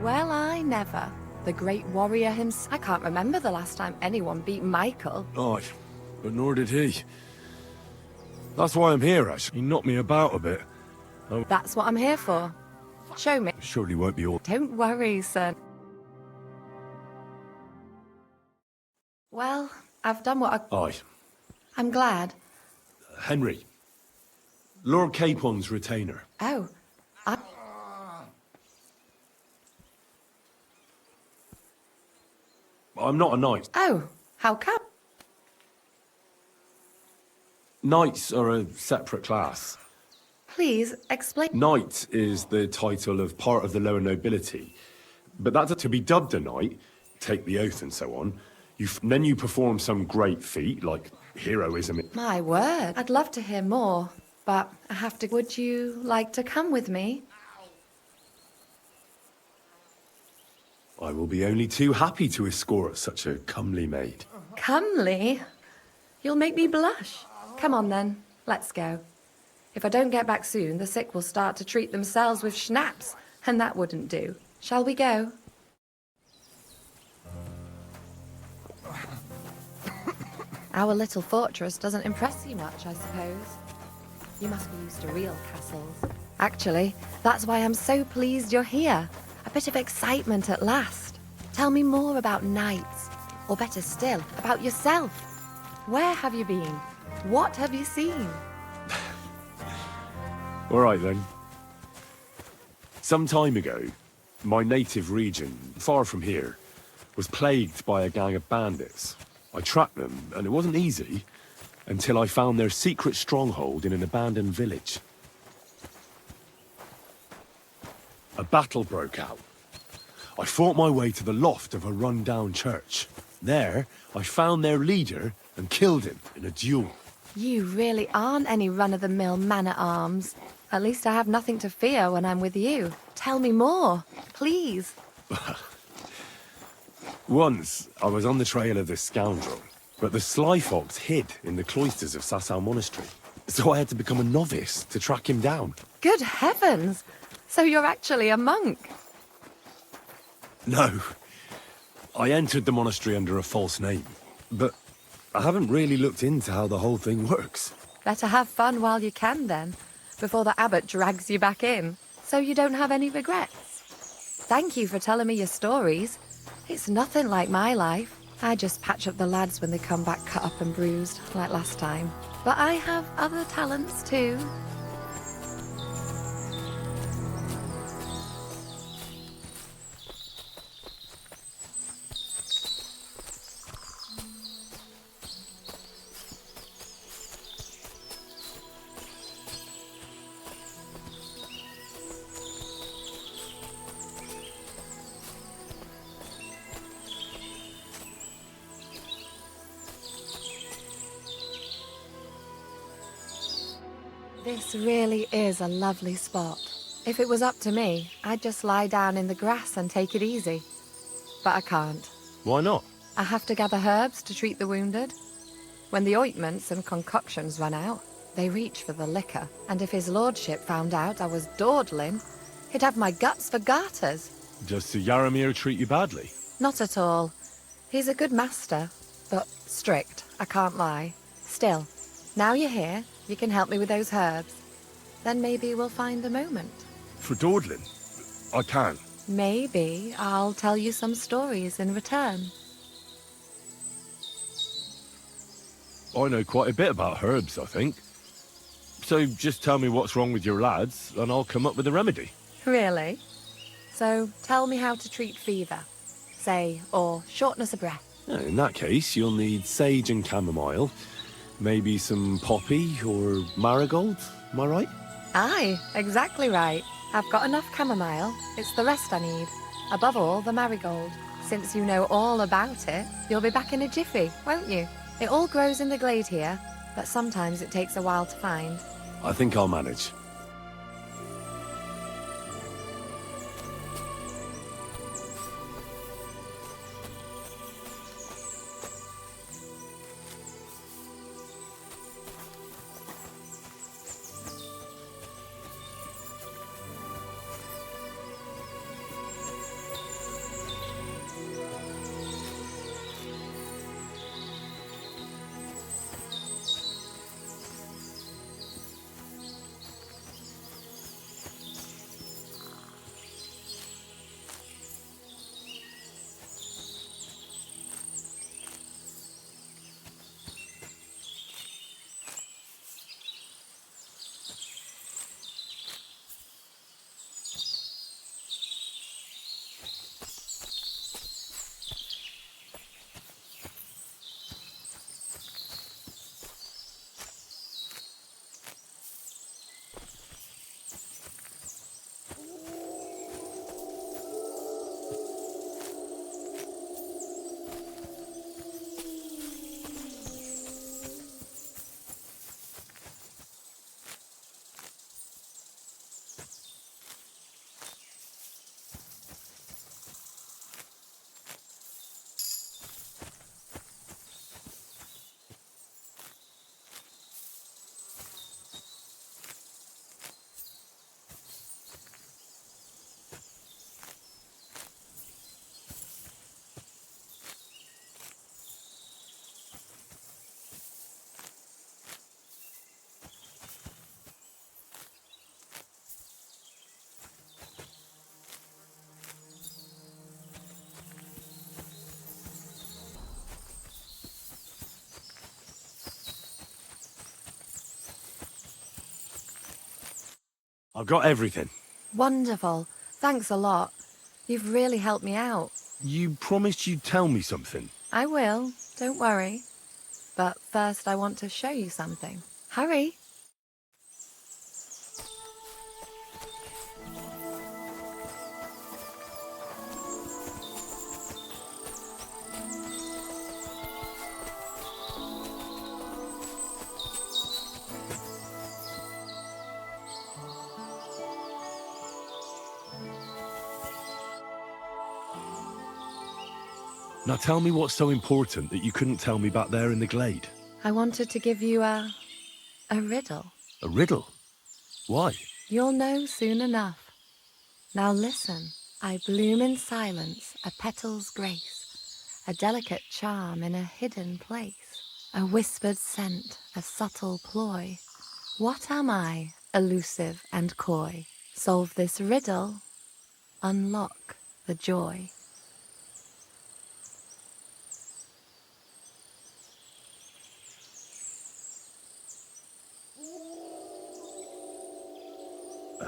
Well, I never. The great warrior himself. I can't remember the last time anyone beat Michael. Aye, but nor did he. That's why I'm here, actually. He knocked me about a bit. That's what I'm here for. Show me. Surely won't be all... Don't worry, son. Well, I've done what I... Aye. I'm glad. Henry. Lord Capon's retainer. Oh, I'm not a knight. Oh, how come? Knights are a separate class. Please explain. Knight is the title of part of the lower nobility. But that's to be dubbed a knight, take the oath and so on. Then you perform some great feat, like heroism. My word. I'd love to hear more, but I have to... Would you like to come with me? I will be only too happy to escort such a comely maid. Comely? You'll make me blush. Come on then, let's go. If I don't get back soon, the sick will start to treat themselves with schnapps, and that wouldn't do. Shall we go? Our little fortress doesn't impress you much, I suppose. You must be used to real castles. Actually, that's why I'm so pleased you're here. A bit of excitement at last. Tell me more about knights, or better still, about yourself. Where have you been? What have you seen? All right then. Some time ago, my native region, far from here, was plagued by a gang of bandits. I tracked them, and it wasn't easy, until I found their secret stronghold in an abandoned village. A battle broke out. I fought my way to the loft of a run-down church. There, I found their leader and killed him in a duel. You really aren't any run-of-the-mill man-at-arms. At least I have nothing to fear when I'm with you. Tell me more, please. Once, I was on the trail of this scoundrel, but the sly fox hid in the cloisters of Sasau Monastery. So I had to become a novice to track him down. Good heavens! So you're actually a monk? No. I entered the monastery under a false name, but I haven't really looked into how the whole thing works. Better have fun while you can, then, before the abbot drags you back in, so you don't have any regrets. Thank you for telling me your stories. It's nothing like my life. I just patch up the lads when they come back cut up and bruised, like last time. But I have other talents, too. This really is a lovely spot. If it was up to me, I'd just lie down in the grass and take it easy. But I can't. Why not? I have to gather herbs to treat the wounded. When the ointments and concoctions run out, they reach for the liquor. And if his lordship found out I was dawdling, he'd have my guts for garters. Does Sir Yaramir treat you badly? Not at all. He's a good master, but strict, I can't lie. Still, now you're here, you can help me with those herbs. Then maybe we'll find a moment. For dawdling? I can. Maybe I'll tell you some stories in return. I know quite a bit about herbs, I think. So just tell me what's wrong with your lads, and I'll come up with a remedy. Really? So tell me how to treat fever, say, or shortness of breath. In that case, you'll need sage and chamomile, maybe some poppy or marigold, am I right? Aye, exactly right. I've got enough chamomile, it's the rest I need. Above all, the marigold. Since you know all about it, you'll be back in a jiffy, won't you? It all grows in the glade here, but sometimes it takes a while to find. I think I'll manage. I've got everything. Wonderful. Thanks a lot. You've really helped me out. You promised you'd tell me something. I will. Don't worry. But first I want to show you something. Hurry. Now tell me what's so important that you couldn't tell me back there in the glade. I wanted to give you a riddle. A riddle? Why? You'll know soon enough. Now listen. I bloom in silence, a petal's grace, a delicate charm in a hidden place, a whispered scent, a subtle ploy. What am I, elusive and coy? Solve this riddle, unlock the joy.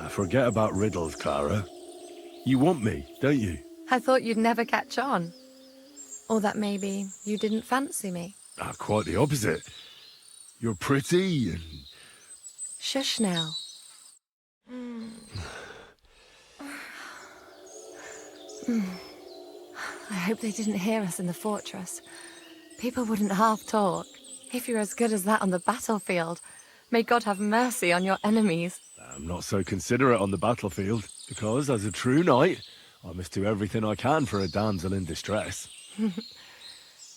Forget about riddles, Clara. You want me, don't you? I thought you'd never catch on. Or that maybe you didn't fancy me. Quite the opposite. You're pretty and... Shush now. I hope they didn't hear us in the fortress. People wouldn't half talk. If you're as good as that on the battlefield, may God have mercy on your enemies. I'm not so considerate on the battlefield, because as a true knight, I must do everything I can for a damsel in distress.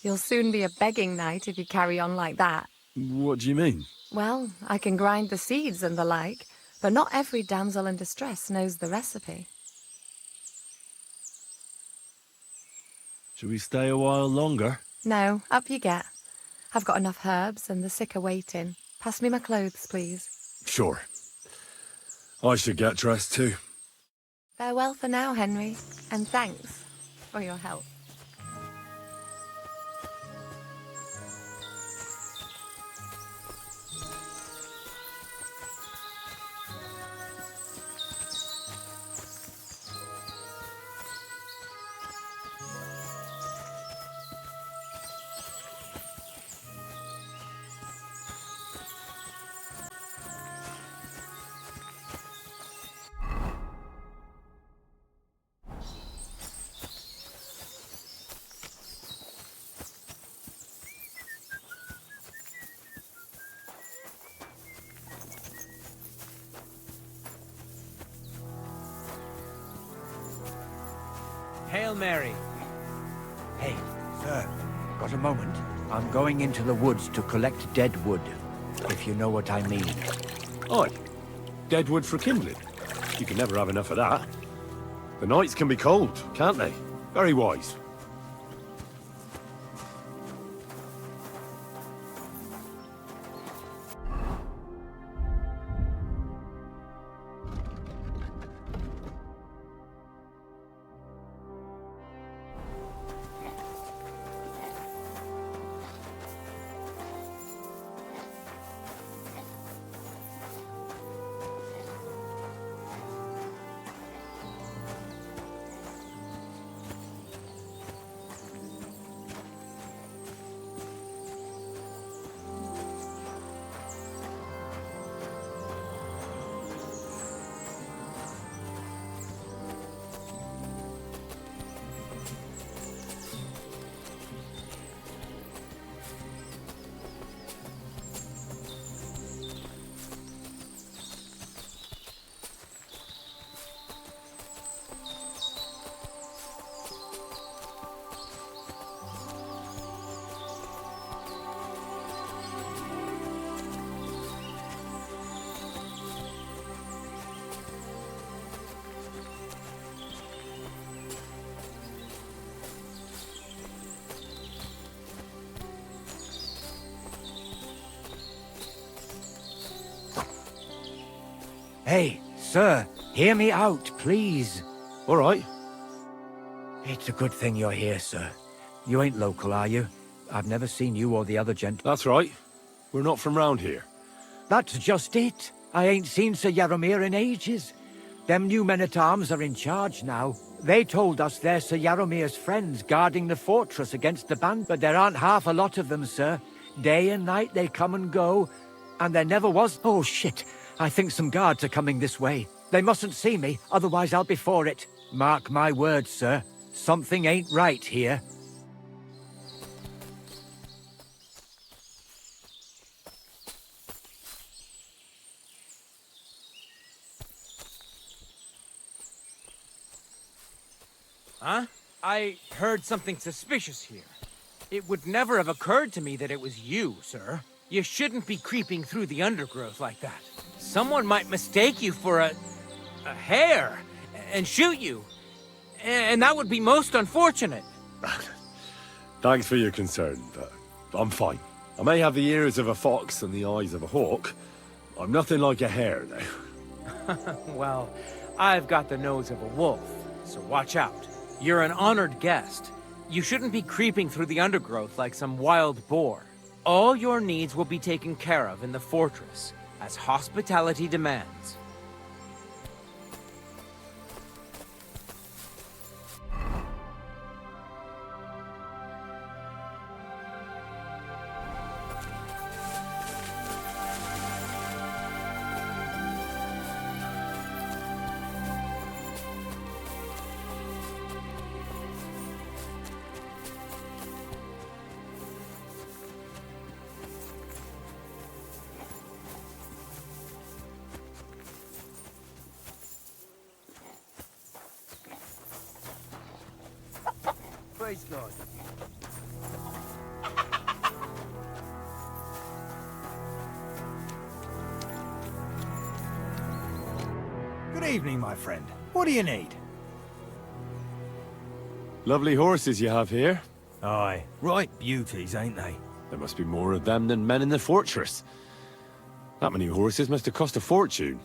You'll soon be a begging knight if you carry on like that. What do you mean? Well, I can grind the seeds and the like, but not every damsel in distress knows the recipe. Shall we stay a while longer? No, up you get. I've got enough herbs and the sick are waiting. Pass me my clothes, please. Sure. I should get dressed too. Farewell for now, Henry, and thanks for your help. Hail Mary. Hey, sir, got a moment? I'm going into the woods to collect dead wood, if you know what I mean. Aye. Dead wood for kindling. You can never have enough of that. The nights can be cold, can't they? Very wise. Hey, sir, hear me out, please. All right. It's a good thing you're here, sir. You ain't local, are you? I've never seen you or the other gent. That's right. We're not from round here. That's just it. I ain't seen Sir Yaromir in ages. Them new men-at-arms are in charge now. They told us they're Sir Yaromir's friends guarding the fortress against the band, but there aren't half a lot of them, sir. Day and night they come and go, and there never was— Oh, shit. I think some guards are coming this way. They mustn't see me, otherwise I'll be for it. Mark my words, sir. Something ain't right here. Huh? I heard something suspicious here. It would never have occurred to me that it was you, sir. You shouldn't be creeping through the undergrowth like that. Someone might mistake you for a hare and shoot you. And that would be most unfortunate. Thanks for your concern, but I'm fine. I may have the ears of a fox and the eyes of a hawk. I'm nothing like a hare, though. Well, I've got the nose of a wolf, so watch out. You're an honored guest. You shouldn't be creeping through the undergrowth like some wild boar. All your needs will be taken care of in the fortress, as hospitality demands. Praise God. Good evening, my friend. What do you need? Lovely horses you have here. Aye, right beauties, ain't they? There must be more of them than men in the fortress. That many horses must have cost a fortune.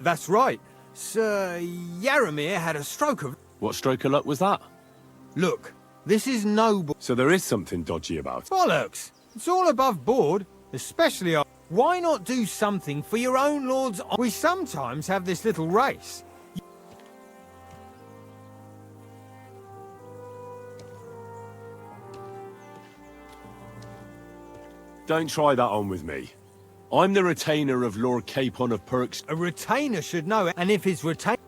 That's right. Sir Yaromir had a stroke of... What stroke of luck was that? Look, this is noble... So there is something dodgy about it. Bollocks! It's all above board, especially... Why not do something for your own lord's... We sometimes have this little race. Don't try that on with me. I'm the retainer of Lord Capon of Perks. A retainer should know it, and if his retainer...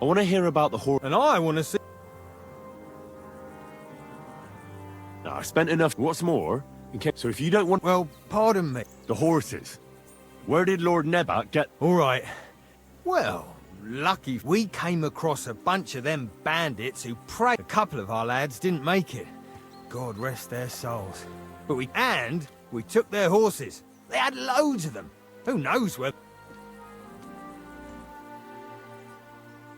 I want to hear about the horse. And I want to see... Now, I spent enough. What's more, so if you don't want Well, pardon me. the horses, where did Lord Nebat get... All right. Well, lucky we came across a bunch of them bandits who prayed. A couple of our lads didn't make it. God rest their souls. But we took their horses. They had loads of them. Who knows where...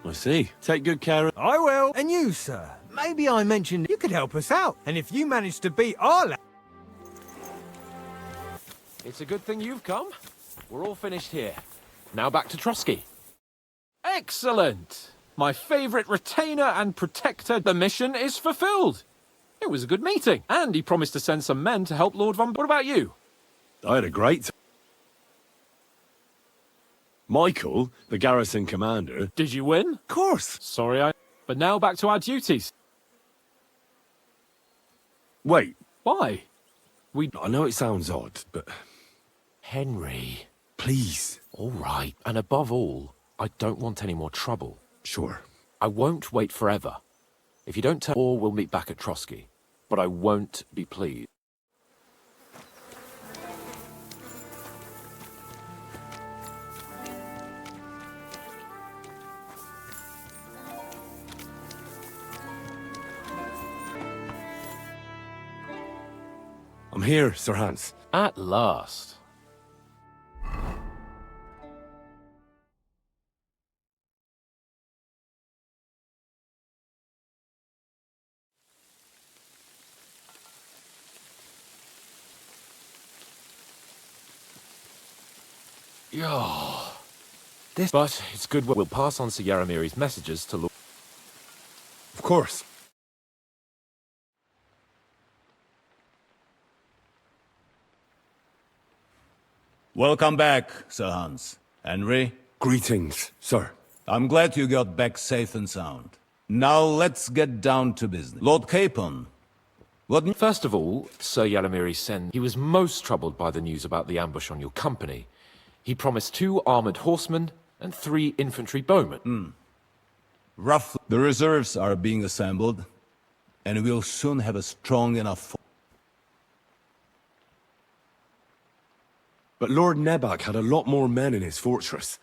I see. Take good care of... I will. And you, sir. Maybe I mentioned you could help us out. And if you manage to beat our lad... It's a good thing you've come. We're all finished here. Now back to Trotsky. Excellent! My favourite retainer and protector. The mission is fulfilled. It was a good meeting, and he promised to send some men to help Lord Von... What about you? I had a great... Michael, the garrison commander... Did you win? Of course! Sorry, But now back to our duties. Wait, Why? I know it sounds odd, but... Henry. Please. All right, and above all, I don't want any more trouble. Sure. I won't wait forever. If you don't turn... Or we'll meet back at Trotsky. But I won't be pleased. I'm here, Sir Hans. At last. Yeah. But it's good we'll pass on Sir Yaromir's messages to Lord... Of course. Welcome back, Sir Hans. Henry, Greetings, sir. I'm glad you got back safe and sound. Now let's get down to business. Lord Capon, what... First of all, Sir Yalamiri Sen, he was most troubled by the news about the ambush on your company. He promised 2 armored horsemen and 3 infantry bowmen. Roughly, the reserves are being assembled, and we'll soon have a strong enough... But Lord Nebak had a lot more men in his fortress.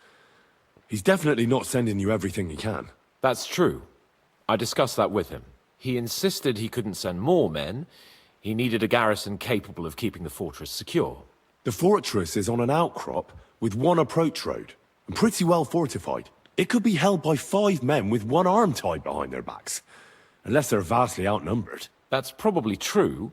He's definitely not sending you everything he can. That's true. I discussed that with him. He insisted he couldn't send more men. He needed a garrison capable of keeping the fortress secure. The fortress is on an outcrop with 1 approach road, and pretty well fortified. It could be held by 5 men with 1 arm tied behind their backs, unless they're vastly outnumbered. That's probably true,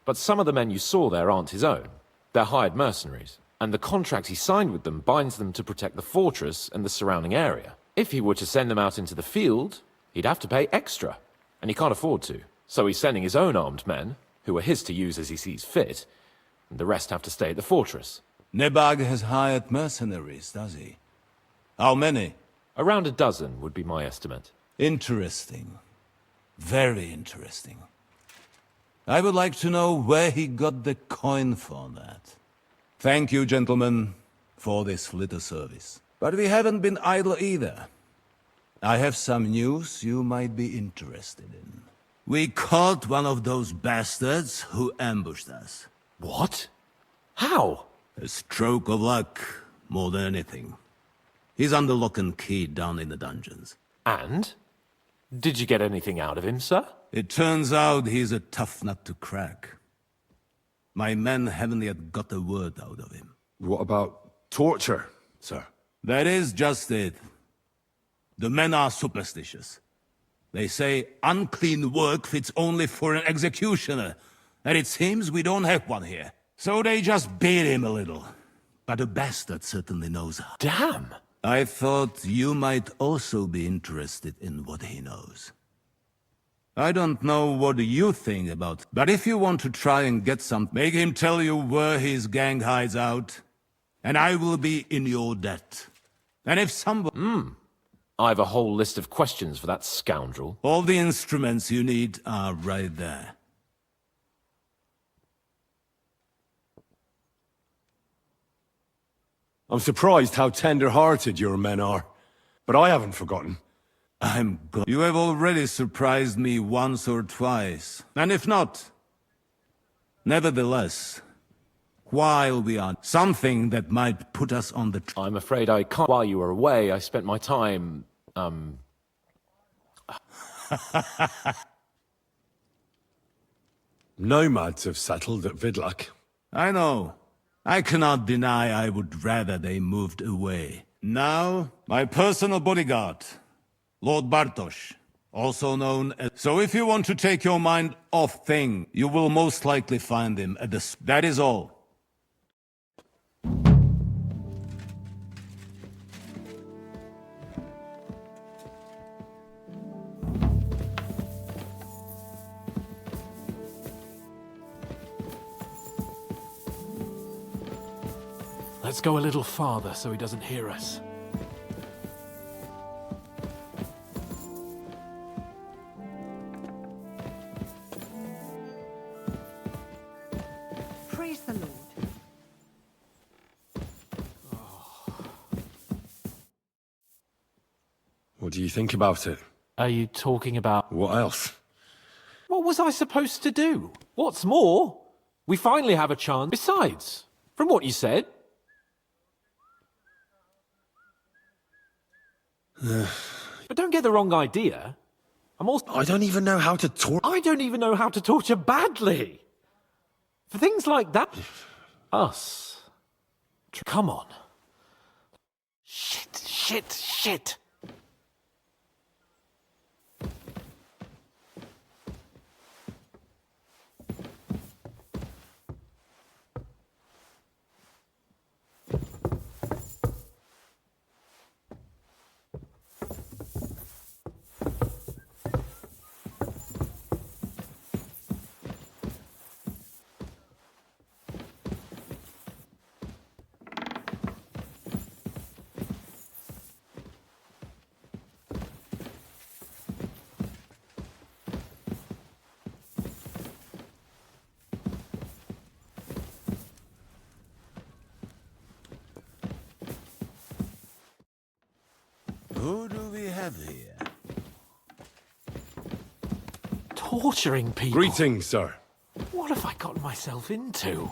but some of the men you saw there aren't his own. They're hired mercenaries, and the contract he signed with them binds them to protect the fortress and the surrounding area. If he were to send them out into the field, he'd have to pay extra, and he can't afford to. So he's sending his own armed men, who are his to use as he sees fit, and the rest have to stay at the fortress. Nebag has hired mercenaries, does he? How many? Around a dozen would be my estimate. Interesting. Very interesting. I would like to know where he got the coin for that. Thank you, gentlemen, for this little service. But we haven't been idle either. I have some news you might be interested in. We caught one of those bastards who ambushed us. What? How? A stroke of luck, more than anything. He's under lock and key down in the dungeons. And? Did you get anything out of him, sir? It turns out he's a tough nut to crack. My men haven't yet got a word out of him. What about torture, sir? That is just it. The men are superstitious. They say unclean work fits only for an executioner, and it seems we don't have one here. So they just beat him a little. But a bastard certainly knows how. Damn! I thought you might also be interested in what he knows. I don't know what you think about, but if you want to try and get some, make him tell you where his gang hides out, and I will be in your debt. And if someone... I have a whole list of questions for that scoundrel. All the instruments you need are right there. I'm surprised how tender-hearted your men are, but I haven't forgotten. I'm glad. You have already surprised me once or twice. And if not, nevertheless, while we are something that might put us on the... I'm afraid I can't. While you were away, I spent my time, Nomads have settled at Vidlak. I know. I cannot deny I would rather they moved away. Now, my personal bodyguard, Lord Bartosz, also known as... So if you want to take your mind off things, you will most likely find him at the... That is all. Let's go a little farther so he doesn't hear us. Praise the Lord. What do you think about it? Are you talking about... What else? What was I supposed to do? What's more, we finally have a chance. Besides, from what you said... But don't get the wrong idea. I don't even know how to talk. I don't even know how to torture badly. For things like that... Us. Come on. Shit. Who do we have here? Torturing people. Greetings, sir. What have I gotten myself into?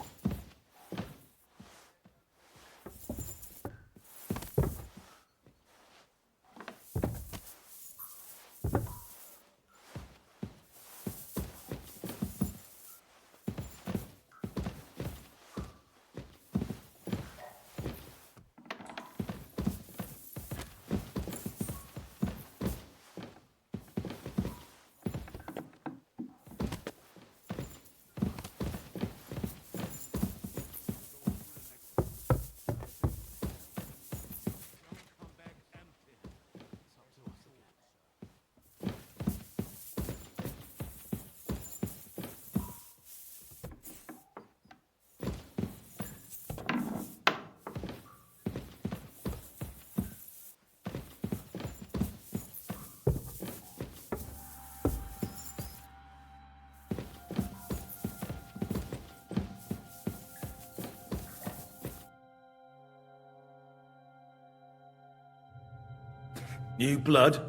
New blood?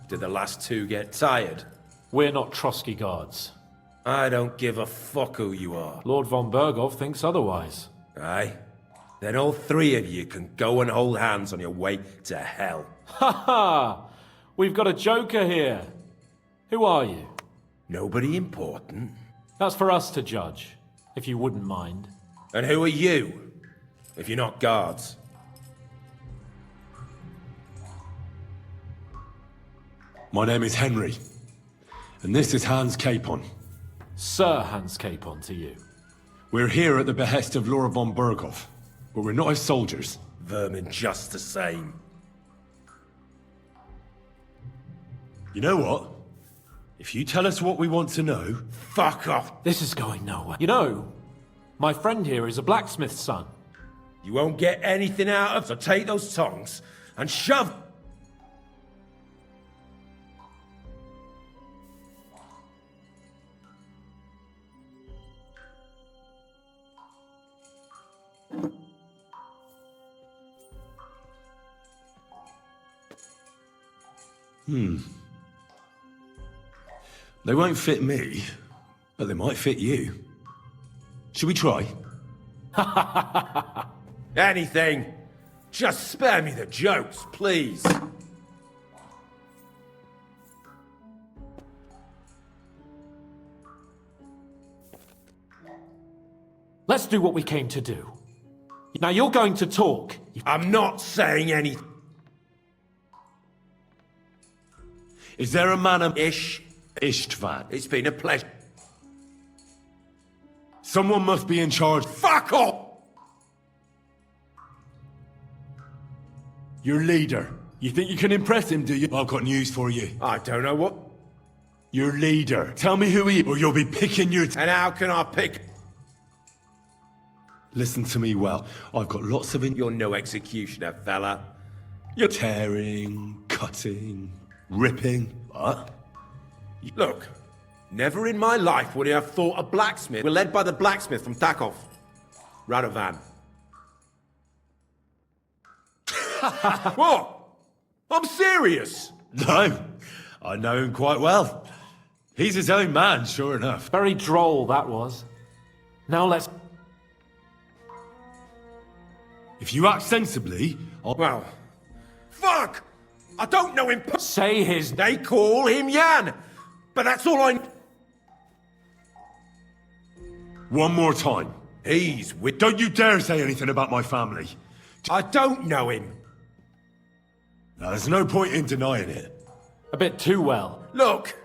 Did the last two get tired? We're not Trotsky guards. I don't give a fuck who you are. Lord von Bergov thinks otherwise. Aye? Then all three of you can go and hold hands on your way to hell. Ha ha! We've got a joker here. Who are you? Nobody important. That's for us to judge, if you wouldn't mind. And who are you, if you're not guards? My name is Henry, and this is Hans Capon. Sir Hans Capon to you. We're here at the behest of Laura von Berghoff, but we're not his soldiers. Vermin just the same. You know what? If you tell us what we want to know... Fuck off! This is going nowhere. You know, my friend here is a blacksmith's son. You won't get anything out of, so take those tongs and shove... They won't fit me, but they might fit you. Should we try? Anything! Just spare me the jokes, please! Let's do what we came to do. Now you're going to talk. I'm not saying anything. Is there a man of... Ish. Istvan? It's been a pleasure. Someone must be in charge. Fuck off! Your leader. You think you can impress him, do you? I've got news for you. I don't know what... Your leader. Tell me who he is, or you'll be picking your... And how can I pick... Listen to me well. I've got lots of... You're no executioner, fella. You're tearing, cutting, ripping. What? Look, never in my life would I have thought a blacksmith. We're led by the blacksmith from Takov. Radovan. What? I'm serious! No, I know him quite well. He's his own man, sure enough. Very droll, that was. Now let's... If you act sensibly, I'll... Well, fuck! I don't know him. Say his... They call him Jan, but that's all I... One more time. He's with... Don't you dare say anything about my family. I don't know him. Now, there's no point in denying it. A bit too well. Look,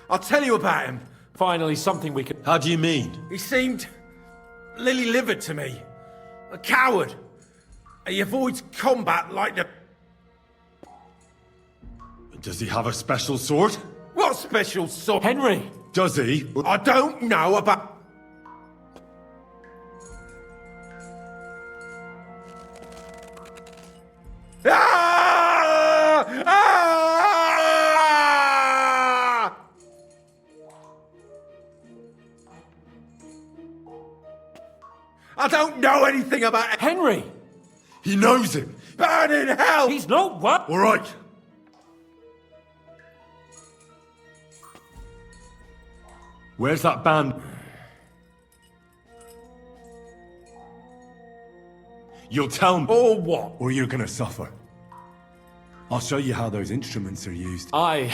I'll tell you about him. Finally, something we can... How do you mean? He seemed lily-livered to me. A coward. He avoids combat like the... Does he have a special sword? What special sort? Henry! Does he? I don't know about... Ah! Ah! I don't know anything about... Henry! He knows him. Burn in hell! He's not what? All right. Where's that band? You'll tell me. Or what? Or you're gonna suffer. I'll show you how those instruments are used. I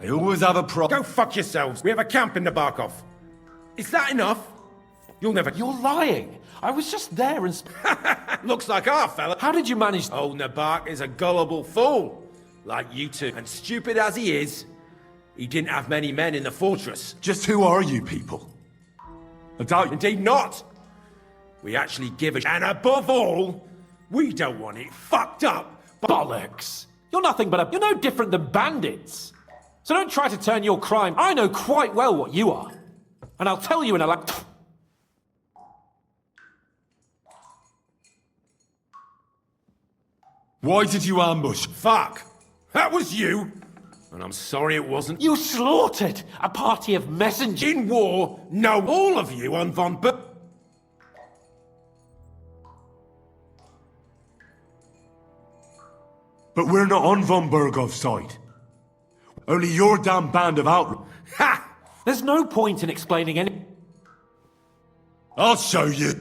always have a problem. Go fuck yourselves. We have a camp in the Barkov. Is that enough? You'll never... You're lying. I was just there and... Looks like our fella. How did you manage... Old Nabark is a gullible fool. Like you two. And stupid as he is, he didn't have many men in the fortress. Just who are you people? I doubt you. Indeed not. We actually give a... And above all, we don't want it fucked up. Bollocks! You're nothing but a... You're no different than bandits. So don't try to turn your crime... I know quite well what you are. And I'll tell you in a... Why did you ambush? Fuck! That was you! And I'm sorry it wasn't. You slaughtered a party of messengers. In war, no, all of you on Von But we're not on von Bergov's side. Only your damn band of outlaws. Ha! There's no point in explaining any... I'll show you.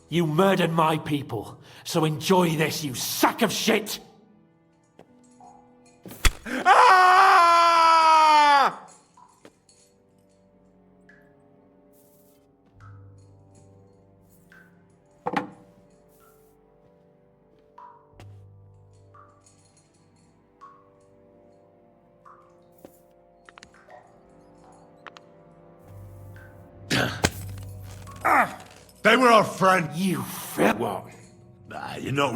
You murdered my people, so enjoy this, you sack of shit! Ah! They were our friend. You What? Nah, you're not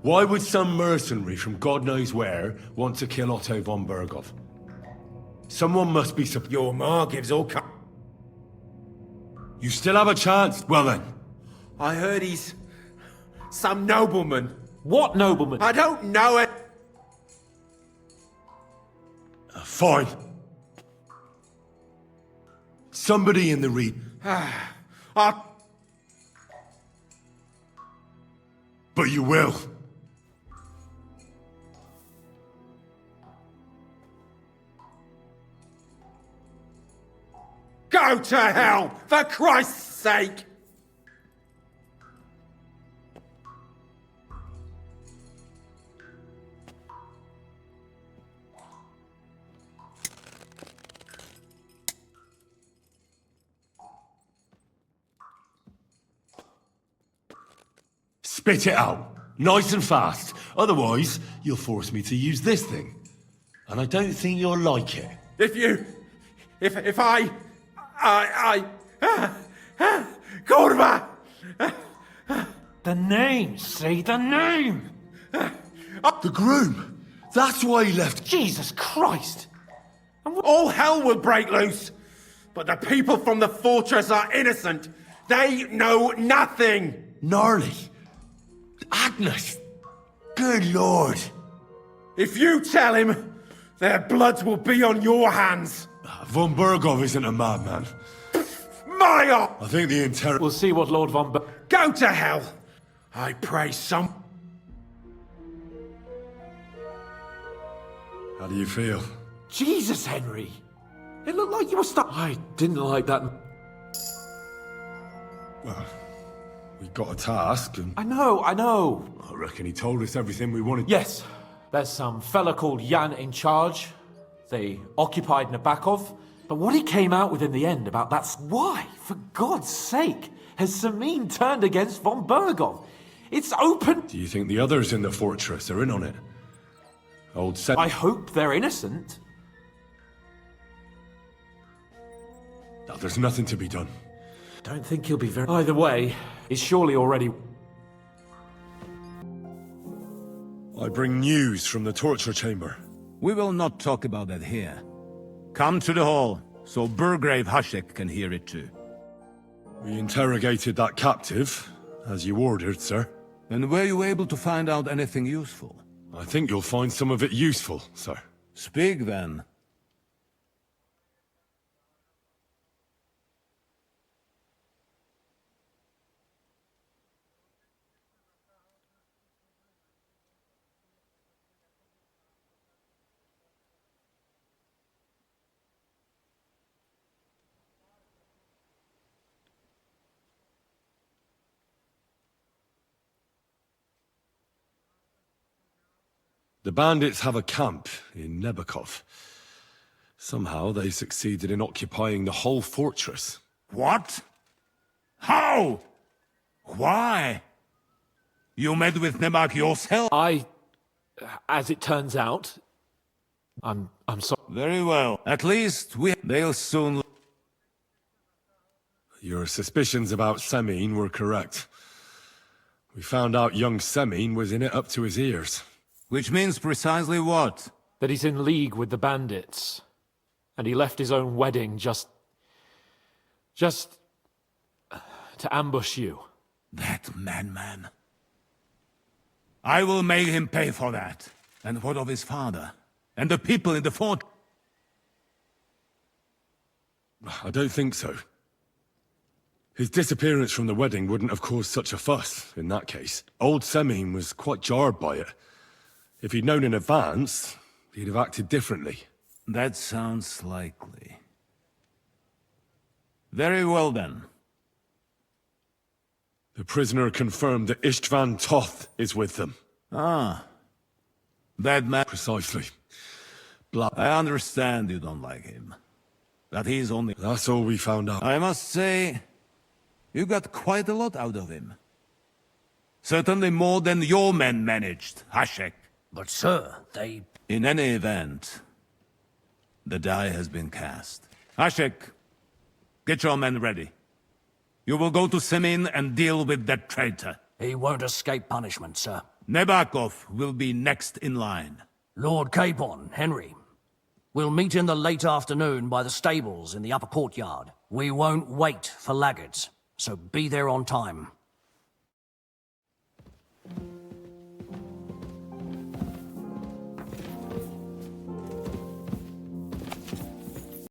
Why would some mercenary from God knows where want to kill Otto von Bergov? Someone must be Your ma gives all You still have a chance. Well then. I heard he's... some nobleman. What nobleman? I don't know it. Fine. Somebody in the But you will. Go to hell, for Christ's sake! Spit it out. Nice and fast. Otherwise, you'll force me to use this thing. And I don't think you'll like it. If I... Kurva! The name, say the name! The groom. That's why he left. Jesus Christ! All hell will break loose. But the people from the fortress are innocent. They know nothing. Gnarly. Agnes. Good lord. If you tell him, their blood will be on your hands. Von Bergov isn't a madman. Maya! I think the We'll see what Lord von Go to hell. I pray some... How do you feel? Jesus, Henry! It looked like you were stuck. I didn't like that. Well, we got a task and... I know. I reckon he told us everything we wanted. Yes, there's some fella called Jan in charge. They occupied Nabokov. But what he came out with in the end about that's why, for God's sake, has Samin turned against von Bergov? It's open... Do you think the others in the fortress are in on it? Old Seth... I hope they're innocent. No, there's nothing to be done. Don't think he'll be very... Either way, he's surely already... I bring news from the torture chamber. We will not talk about that here. Come to the hall, so Burgrave Hashek can hear it too. We interrogated that captive, as you ordered, sir. And were you able to find out anything useful? I think you'll find some of it useful, sir. Speak then. The bandits have a camp in Nebakov. Somehow they succeeded in occupying the whole fortress. What? How? Why? You met with Nebak yourself? As it turns out, I'm sorry. Very well. At least they'll soon... Your suspicions about Semine were correct. We found out young Semine was in it up to his ears. Which means precisely what? That he's in league with the bandits. And he left his own wedding just to ambush you. That madman. I will make him pay for that. And what of his father? And the people in the fort? I don't think so. His disappearance from the wedding wouldn't have caused such a fuss, in that case. Old Semine was quite jarred by it. If he'd known in advance, he'd have acted differently. That sounds likely. Very well then. The prisoner confirmed that Istvan Toth is with them. Ah. That man... Precisely. I understand you don't like him. That he's only... That's all we found out. I must say, you got quite a lot out of him. Certainly more than your men managed, Hashek. But sir, they... In any event, the die has been cast. Hashek, get your men ready. You will go to Semine and deal with that traitor. He won't escape punishment, sir. Nebakov will be next in line. Lord Capon, Henry. We'll meet in the late afternoon by the stables in the upper courtyard. We won't wait for laggards, so be there on time.